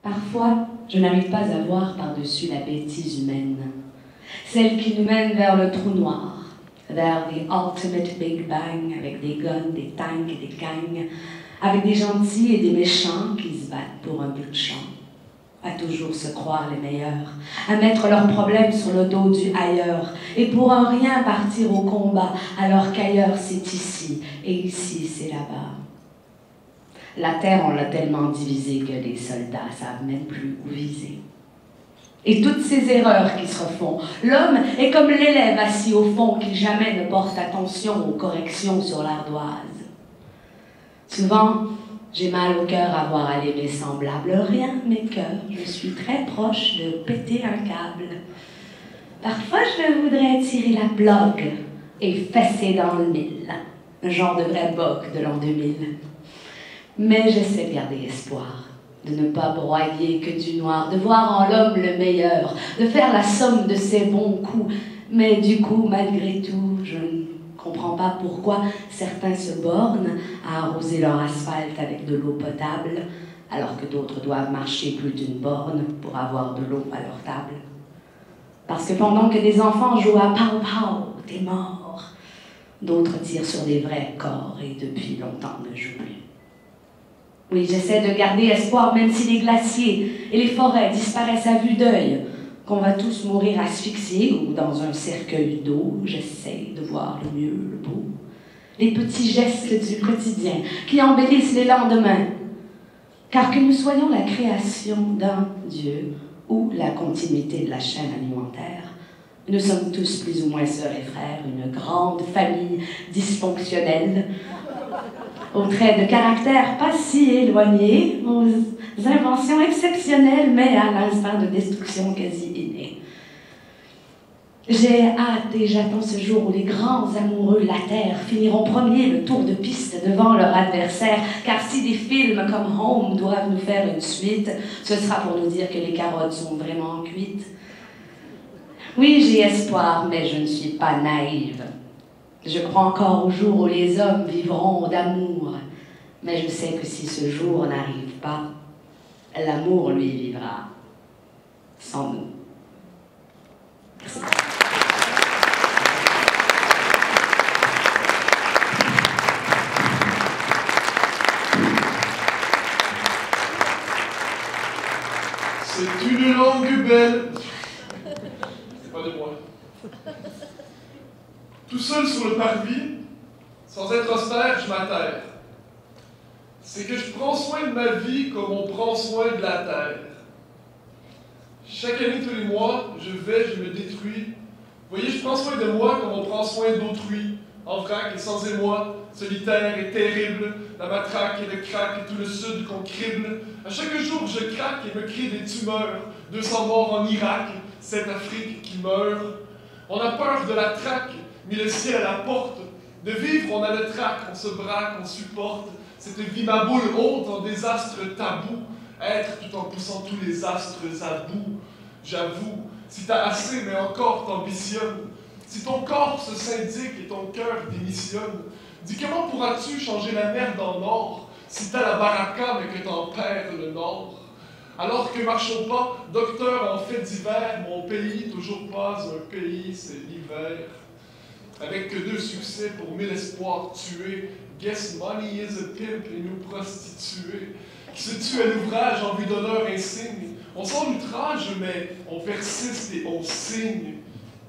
Parfois, je n'arrive pas à voir par-dessus la bêtise humaine, celle qui nous mène vers le trou noir, vers the ultimate Big Bang, avec des guns, des tanks et des gangs, avec des gentils et des méchants qui se battent pour un bout de champ, à toujours se croire les meilleurs, à mettre leurs problèmes sur le dos du ailleurs, et pour un rien partir au combat, alors qu'ailleurs c'est ici, et ici c'est là-bas. La terre, on l'a tellement divisée que les soldats savent même plus où viser. Et toutes ces erreurs qui se refont, l'homme est comme l'élève assis au fond qui jamais ne porte attention aux corrections sur l'ardoise. Souvent, j'ai mal au cœur à voir aller mes semblables, rien mais que je suis très proche de péter un câble. Parfois, je voudrais tirer la blogue et fesser dans le mille, un genre de vrai boc de l'an 2000. Mais j'essaie de garder espoir, de ne pas broyer que du noir, de voir en l'homme le meilleur, de faire la somme de ses bons coups. Mais du coup, malgré tout, je ne comprends pas pourquoi certains se bornent à arroser leur asphalte avec de l'eau potable, alors que d'autres doivent marcher plus d'une borne pour avoir de l'eau à leur table. Parce que pendant que des enfants jouent à pow pow, t'es mort, d'autres tirent sur des vrais corps et depuis longtemps ne jouent plus. Oui, j'essaie de garder espoir même si les glaciers et les forêts disparaissent à vue d'œil, qu'on va tous mourir asphyxiés ou dans un cercueil d'eau. J'essaie de voir le mieux, le beau. Les petits gestes du quotidien qui embellissent les lendemains. Car que nous soyons la création d'un Dieu ou la continuité de la chaîne alimentaire, nous sommes tous plus ou moins sœurs et frères, une grande famille dysfonctionnelle, aux traits de caractère pas si éloignés, aux inventions exceptionnelles, mais à l'instinct de destruction quasi inné. J'ai hâte et j'attends ce jour où les grands amoureux de la Terre finiront premiers le tour de piste devant leur adversaire, car si des films comme Home doivent nous faire une suite, ce sera pour nous dire que les carottes sont vraiment cuites. Oui, j'ai espoir, mais je ne suis pas naïve. Je crois encore au jour où les hommes vivront d'amour, mais je sais que si ce jour n'arrive pas, l'amour, lui, vivra sans nous. Merci. C'est une langue belle. C'est pas de moi. Tout seul sur le parvis, sans être austère, je m'atterre. C'est que je prends soin de ma vie comme on prend soin de la terre. Chaque année, tous les mois, je me détruis. Vous voyez, je prends soin de moi comme on prend soin d'autrui. En vrac et sans émoi, solitaire et terrible, la matraque et le crack et tout le sud qu'on crible. À chaque jour, je craque et me crie des tumeurs. 200 morts en Irak, cette Afrique qui meurt. On a peur de la traque, mis le ciel à la porte. De vivre, on a le trac, on se braque, on supporte. Cette vie ma boule haute en désastre tabou. Être tout en poussant tous les astres à bout. J'avoue, si t'as assez mais encore t'ambitionnes, si ton corps se syndique et ton cœur démissionne, dis comment pourras-tu changer la merde en or si t'as la baraka mais que t'en perds le nord? Alors que marchons pas, docteur en fait d'hiver, mon pays, toujours pas un pays, c'est l'hiver. Avec que 2 succès pour 1000 espoirs tués, guess money is a pimp et nous prostituer, qui se tue à l'ouvrage en vue d'honneur insigne. On sent l'outrage, mais on persiste et on signe.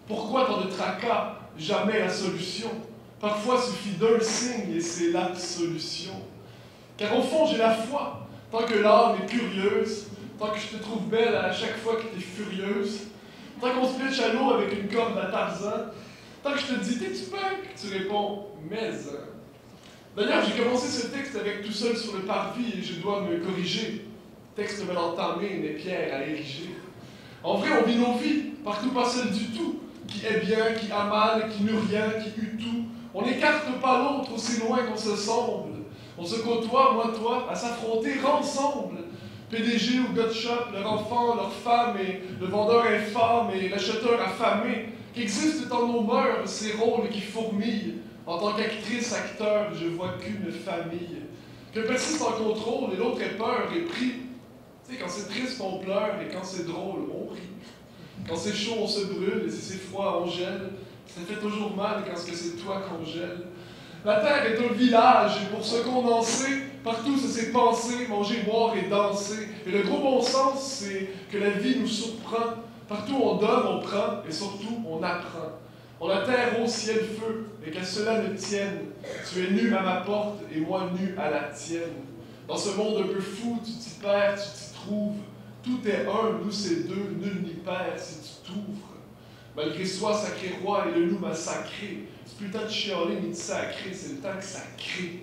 Pourquoi tant de tracas? Jamais la solution. Parfois suffit d'un signe et c'est l'absolution. Car au fond, j'ai la foi. Tant que l'âme est curieuse, tant que je te trouve belle à chaque fois que t'es furieuse, tant qu'on se pitche à l'eau avec une corde à Tarzan, tant que je te dis « T'es-tu punk ?» tu réponds « Mais... » D'ailleurs, j'ai commencé ce texte avec tout seul sur le parvis et je dois me corriger. Texte mal entamé, mais pierre à ériger. En vrai, on vit nos vies, partout pas seul du tout. Qui est bien, qui a mal, qui n'eut rien, qui eut tout. On n'écarte pas l'autre aussi loin qu'on se semble. On se côtoie, moi, toi, à s'affronter ensemble. PDG ou Godshop, leur enfant, leur femme et le vendeur infâme et l'acheteur affamé. Qu'existent en nos mœurs ces rôles qui fourmillent. En tant qu'actrice, acteur, je vois qu'une famille. Que persiste en contrôle et l'autre est peur et pris. Tu sais, quand c'est triste, on pleure, et quand c'est drôle, on rit. Quand c'est chaud, on se brûle, et si c'est froid, on gèle. Ça fait toujours mal quand c'est toi qu'on gèle. La terre est un village, et pour ce qu'on en sait, partout ça s'est pensé, manger, boire et danser. Et le gros bon sens, c'est que la vie nous surprend. Partout on donne, on prend, et surtout on apprend. On a terre au ciel feu, et qu'à cela ne tienne. Tu es nu à ma porte, et moi nu à la tienne. Dans ce monde un peu fou, tu t'y perds, tu t'y trouves. Tout est un, nous c'est deux, nul n'y perd si tu t'ouvres. Malgré soi, sacré roi, et le loup m'a sacré. C'est plus le temps de chialer ni de sacrer, c'est le temps que ça crée.